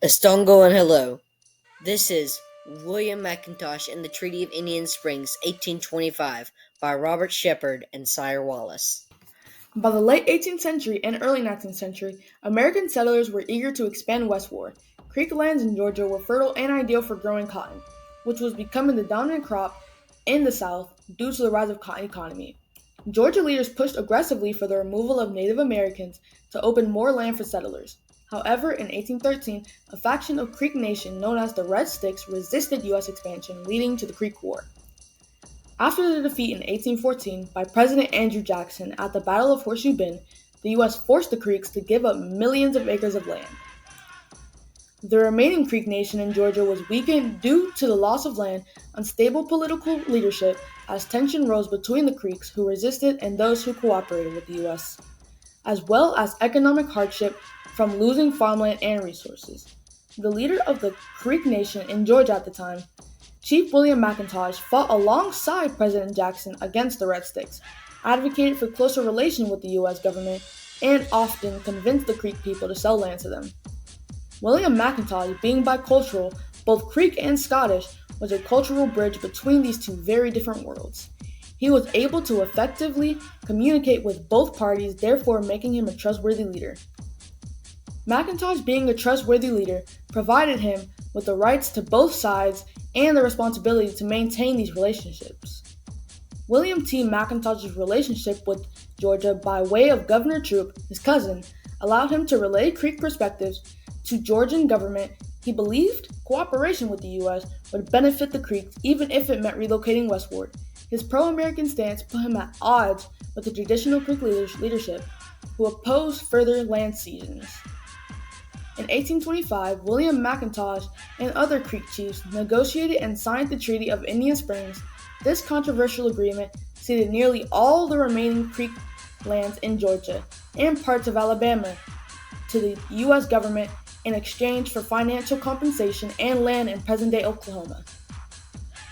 Estongo and hello. This is William McIntosh and the Treaty of Indian Springs, 1825, by Robert Shepherd and Sire Wallace. By the late 18th century and early 19th century, American settlers were eager to expand westward. Creek lands in Georgia were fertile and ideal for growing cotton, which was becoming the dominant crop in the South due to the rise of cotton economy. Georgia leaders pushed aggressively for the removal of Native Americans to open more land for settlers. However, in 1813, a faction of Creek Nation known as the Red Sticks resisted U.S. expansion, leading to the Creek War. After the defeat in 1814 by President Andrew Jackson at the Battle of Horseshoe Bend, the U.S. forced the Creeks to give up millions of acres of land. The remaining Creek Nation in Georgia was weakened due to the loss of land, unstable political leadership, as tension rose between the Creeks who resisted and those who cooperated with the U.S., as well as economic hardship from losing farmland and resources. The leader of the Creek Nation in Georgia at the time, Chief William McIntosh, fought alongside President Jackson against the Red Sticks, advocated for closer relation with the U.S. government, and often convinced the Creek people to sell land to them. William McIntosh, being bicultural, both Creek and Scottish, was a cultural bridge between these two very different worlds. He was able to effectively communicate with both parties, therefore making him a trustworthy leader. McIntosh, being a trustworthy leader, provided him with the rights to both sides and the responsibility to maintain these relationships. William T. McIntosh's relationship with Georgia by way of Governor Troup, his cousin, allowed him to relay Creek perspectives to Georgian government. He believed cooperation with the U.S. would benefit the Creeks even if it meant relocating westward. His pro-American stance put him at odds with the traditional Creek leadership, who opposed further land cessions. In 1825, William McIntosh and other Creek chiefs negotiated and signed the Treaty of Indian Springs. This controversial agreement ceded nearly all the remaining Creek lands in Georgia and parts of Alabama to the U.S. government in exchange for financial compensation and land in present-day Oklahoma.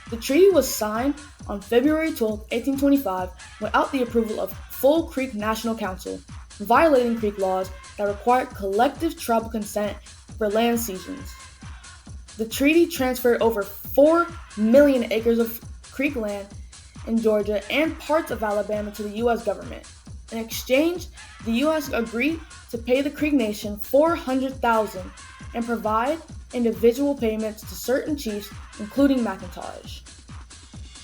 The treaty was signed on February 12, 1825, without the approval of full Creek National Council, violating Creek laws that required collective tribal consent for land cessions. The treaty transferred over 4 million acres of Creek land in Georgia and parts of Alabama to the U.S. government. In exchange, the U.S. agreed to pay the Creek Nation $400,000 and provide individual payments to certain chiefs, including McIntosh.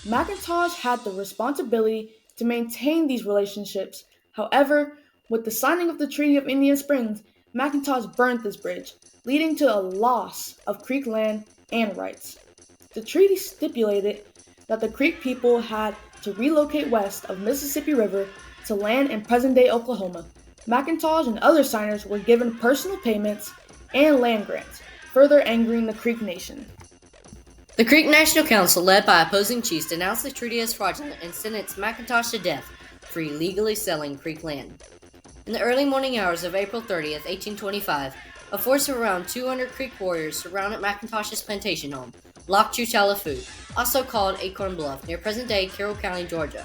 McIntosh had the responsibility to maintain these relationships. However, with the signing of the Treaty of Indian Springs, McIntosh burnt this bridge, leading to a loss of Creek land and rights. The treaty stipulated that the Creek people had to relocate west of Mississippi River to land in present-day Oklahoma. McIntosh and other signers were given personal payments and land grants, further angering the Creek Nation. The Creek National Council, led by opposing chiefs, denounced the treaty as fraudulent and sentenced McIntosh to death for illegally selling Creek land. In the early morning hours of April 30th, 1825, a force of around 200 Creek warriors surrounded McIntosh's plantation home, Loch Chutalafu, also called Acorn Bluff, near present-day Carroll County, Georgia.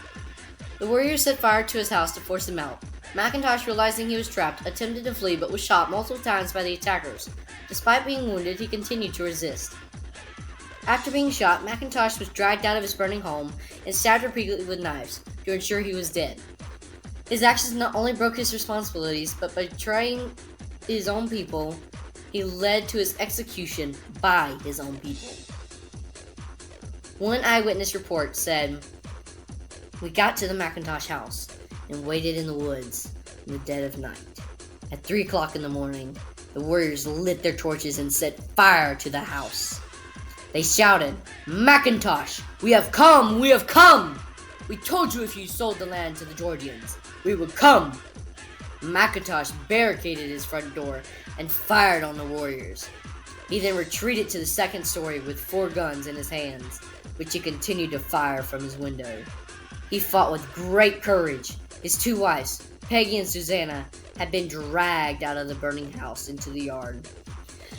The warriors set fire to his house to force him out. McIntosh, realizing he was trapped, attempted to flee but was shot multiple times by the attackers. Despite being wounded, he continued to resist. After being shot, McIntosh was dragged out of his burning home and stabbed repeatedly with knives to ensure he was dead. His actions not only broke his responsibilities, but by betraying his own people, he led to his execution by his own people. One eyewitness report said, "We got to the McIntosh house and waited in the woods in the dead of night. At 3 o'clock in the morning, the warriors lit their torches and set fire to the house. They shouted, 'McIntosh, we have come! We have come! We told you if you sold the land to the Georgians, we would come!' McIntosh barricaded his front door and fired on the warriors. He then retreated to the second story with 4 guns in his hands, which he continued to fire from his window. He fought with great courage. His 2 wives, Peggy and Susanna, had been dragged out of the burning house into the yard.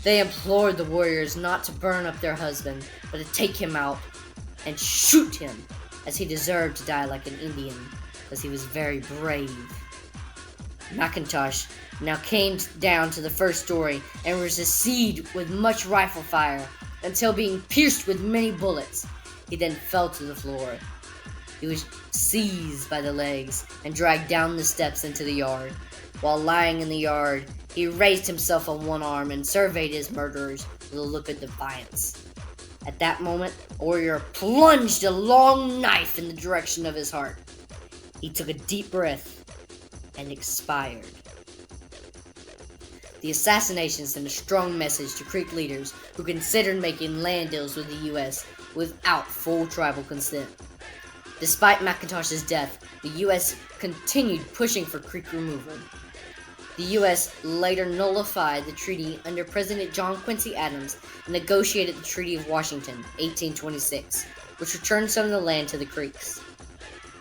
They implored the warriors not to burn up their husband, but to take him out and shoot him, as he deserved to die like an Indian, as he was very brave. McIntosh now came down to the first story and was received with much rifle fire until being pierced with many bullets. He then fell to the floor. He was seized by the legs and dragged down the steps into the yard. While lying in the yard, he raised himself on one arm and surveyed his murderers with a look of defiance. At that moment, a warrior plunged a long knife in the direction of his heart. He took a deep breath and expired. The assassination sent a strong message to Creek leaders who considered making land deals with the U.S. without full tribal consent. Despite McIntosh's death, the U.S. continued pushing for Creek removal. The U.S. later nullified the treaty under President John Quincy Adams and negotiated the Treaty of Washington, 1826, which returned some of the land to the Creeks.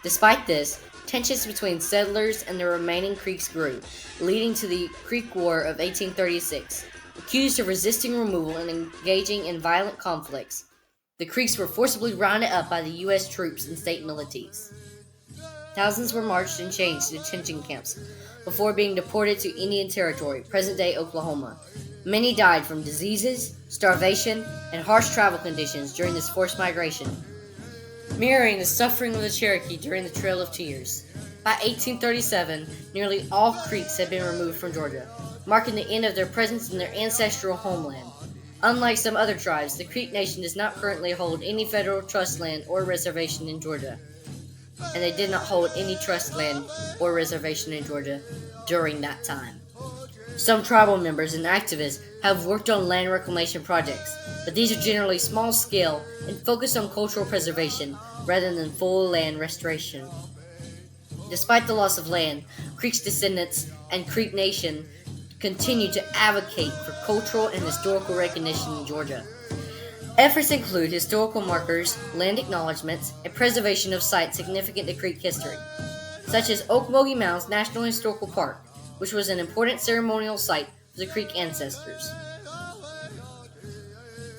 Despite this, tensions between settlers and the remaining Creeks grew, leading to the Creek War of 1836. Accused of resisting removal and engaging in violent conflicts, the Creeks were forcibly rounded up by the U.S. troops and state militias. Thousands were marched and chained to detention camps before being deported to Indian Territory, present-day Oklahoma. Many died from diseases, starvation, and harsh travel conditions during this forced migration, mirroring the suffering of the Cherokee during the Trail of Tears. By 1837, nearly all Creeks had been removed from Georgia, marking the end of their presence in their ancestral homeland. Unlike some other tribes, the Creek Nation does not currently hold any federal trust land or reservation in Georgia, and they did not hold any trust land or reservation in Georgia during that time. Some tribal members and activists have worked on land reclamation projects, but these are generally small-scale and focused on cultural preservation rather than full land restoration. Despite the loss of land, Creek's descendants and Creek Nation continue to advocate for cultural and historical recognition in Georgia. Efforts include historical markers, land acknowledgments, and preservation of sites significant to Creek history, such as Okmulgee Mounds National Historical Park, which was an important ceremonial site for the Creek ancestors.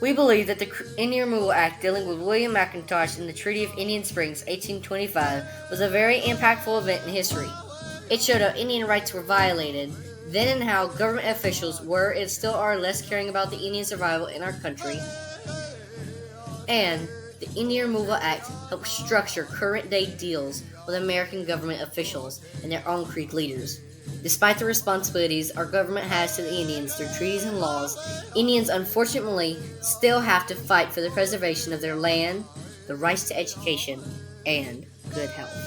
We believe that the Indian Removal Act dealing with Willliam McIntosh and the Treaty of Indian Springs, 1825, was a very impactful event in history. It showed how Indian rights were violated then and how government officials were and still are less caring about the Indian survival in our country. And the Indian Removal Act helped structure current-day deals with American government officials and their own Creek leaders. Despite the responsibilities our government has to the Indians through treaties and laws, Indians unfortunately still have to fight for the preservation of their land, the rights to education, and good health.